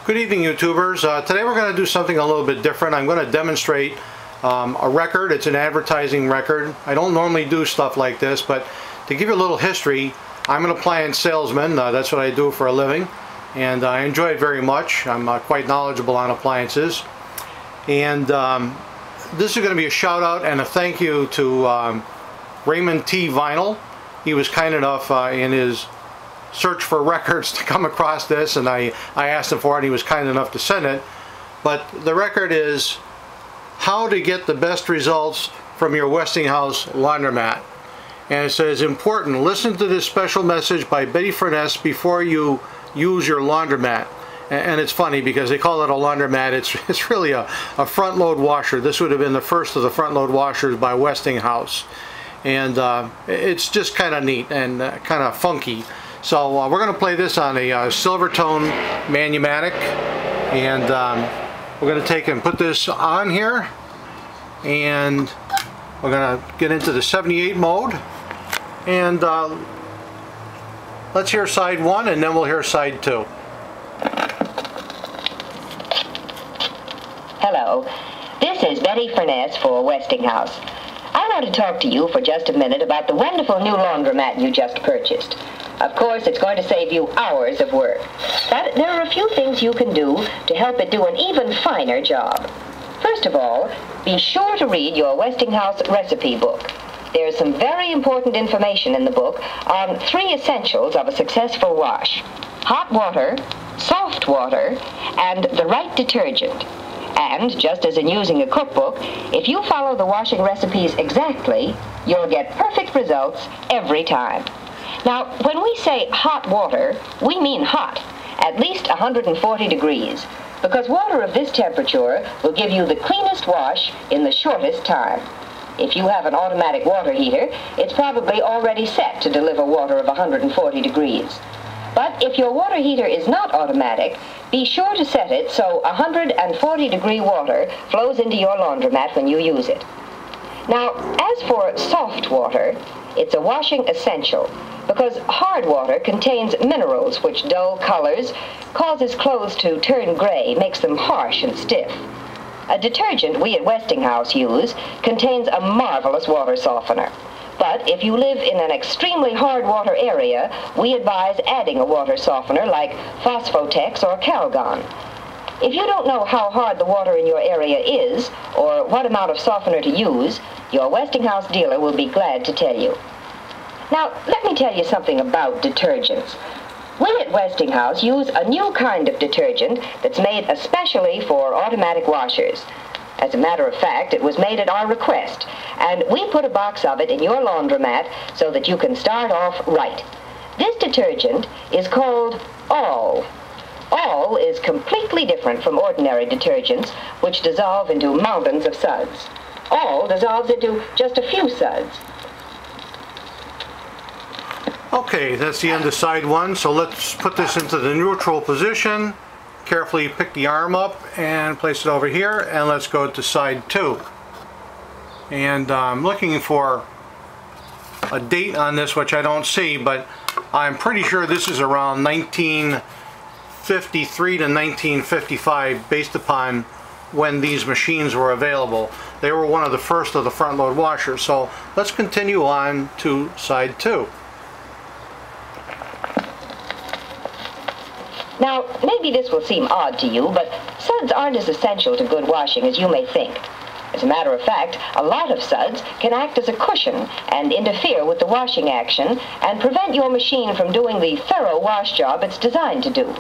Good evening, YouTubers. Today we're going to do something a little bit different. I'm going to demonstrate a record. It's an advertising record. I don't normally do stuff like this, but to give you a little history, I'm an appliance salesman. That's what I do for a living, and I enjoy it very much. I'm quite knowledgeable on appliances. And this is going to be a shout out and a thank you to RaymondTVinyl. He was kind enough in his search for records to come across this, and I asked him for it, and he was kind enough to send it. But the record is how to get the best results from your Westinghouse laundromat. And it says, important, listen to this special message by Betty Furness before you use your laundromat. And it's funny because they call it a laundromat. It's really a front load washer. This would have been the first of the front load washers by Westinghouse. And it's just kind of neat and kind of funky. So we're going to play this on a silver tone Manumatic, and we're going to take and put this on here, and we're going to get into the 78 mode, and let's hear side 1 and then we'll hear side 2. Hello, this is Betty Furness for Westinghouse. I want to talk to you for just a minute about the wonderful new laundromat you just purchased. Of course, it's going to save you hours of work, but there are a few things you can do to help it do an even finer job. First of all, be sure to read your Westinghouse recipe book. There's some very important information in the book on 3 essentials of a successful wash: hot water, soft water, and the right detergent. And, just as in using a cookbook, if you follow the washing recipes exactly, you'll get perfect results every time. Now, when we say hot water, we mean hot, at least 140 degrees, because water of this temperature will give you the cleanest wash in the shortest time. If you have an automatic water heater, it's probably already set to deliver water of 140 degrees. But if your water heater is not automatic, be sure to set it so 140 degree water flows into your laundromat when you use it. Now, as for soft water, it's a washing essential, because hard water contains minerals which dull colors, causes clothes to turn gray, makes them harsh and stiff. A detergent we at Westinghouse use contains a marvelous water softener. But if you live in an extremely hard water area, we advise adding a water softener like Phosphotex or Calgon. If you don't know how hard the water in your area is, or what amount of softener to use, your Westinghouse dealer will be glad to tell you. Now, let me tell you something about detergents. We at Westinghouse use a new kind of detergent that's made especially for automatic washers. As a matter of fact, it was made at our request, and we put a box of it in your laundromat so that you can start off right. This detergent is called All. All is completely different from ordinary detergents, which dissolve into mountains of suds. All dissolves into just a few suds. Okay, that's the end of side 1, so let's put this into the neutral position. Carefully pick the arm up and place it over here, and let's go to side 2. And I'm looking for a date on this, which I don't see, but I'm pretty sure this is around 1953 to 1955 based upon when these machines were available. They were one of the first of the front load washers. So let's continue on to side 2. Now, maybe this will seem odd to you, but suds aren't as essential to good washing as you may think. As a matter of fact, a lot of suds can act as a cushion and interfere with the washing action and prevent your machine from doing the thorough wash job it's designed to do.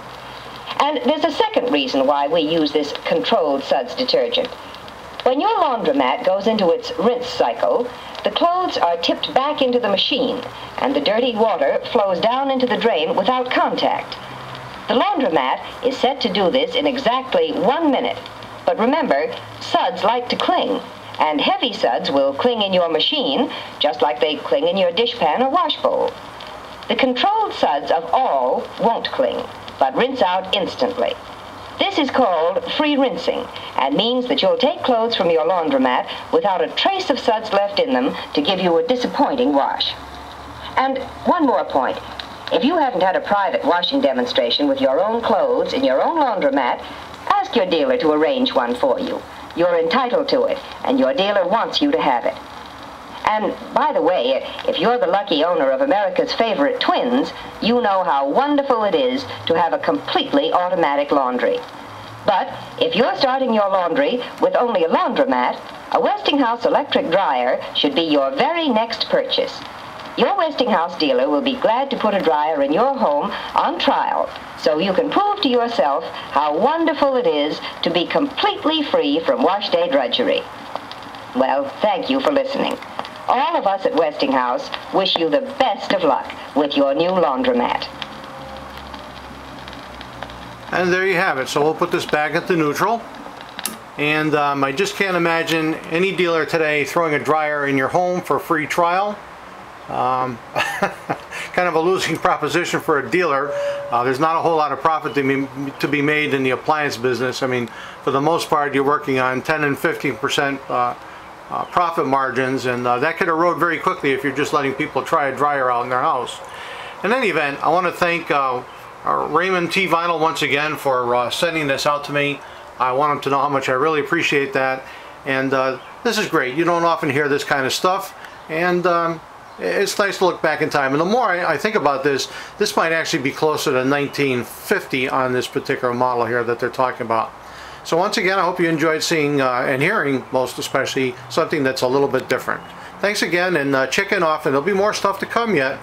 And there's a second reason why we use this controlled suds detergent. When your laundromat goes into its rinse cycle, the clothes are tipped back into the machine, and the dirty water flows down into the drain without contact. The laundromat is set to do this in exactly 1 minute. But remember, suds like to cling, and heavy suds will cling in your machine just like they cling in your dishpan or wash bowl. The controlled suds of All won't cling, but rinse out instantly. This is called free rinsing, and means that you'll take clothes from your laundromat without a trace of suds left in them to give you a disappointing wash. And one more point. If you haven't had a private washing demonstration with your own clothes in your own laundromat, ask your dealer to arrange one for you. You're entitled to it, and your dealer wants you to have it. And, by the way, if you're the lucky owner of America's favorite twins, you know how wonderful it is to have a completely automatic laundry. But if you're starting your laundry with only a laundromat, a Westinghouse electric dryer should be your very next purchase. Your Westinghouse dealer will be glad to put a dryer in your home on trial, so you can prove to yourself how wonderful it is to be completely free from wash day drudgery. Well, thank you for listening. All of us at Westinghouse wish you the best of luck with your new laundromat. And there you have it. So we'll put this back into neutral. And I just can't imagine any dealer today throwing a dryer in your home for a free trial. Kind of a losing proposition for a dealer. There's not a whole lot of profit to be made in the appliance business. I mean, for the most part, you're working on 10 and 15% profit margins, and that could erode very quickly if you're just letting people try a dryer out in their house. In any event, I want to thank RaymondTVinyl once again for sending this out to me. I want them to know how much I really appreciate that, and this is great. You don't often hear this kind of stuff, and it's nice to look back in time. And the more I think about this, this might actually be closer to 1950 on this particular model here that they're talking about. So once again, I hope you enjoyed seeing and hearing, most especially, something that's a little bit different. Thanks again, and check in often. There'll be more stuff to come yet.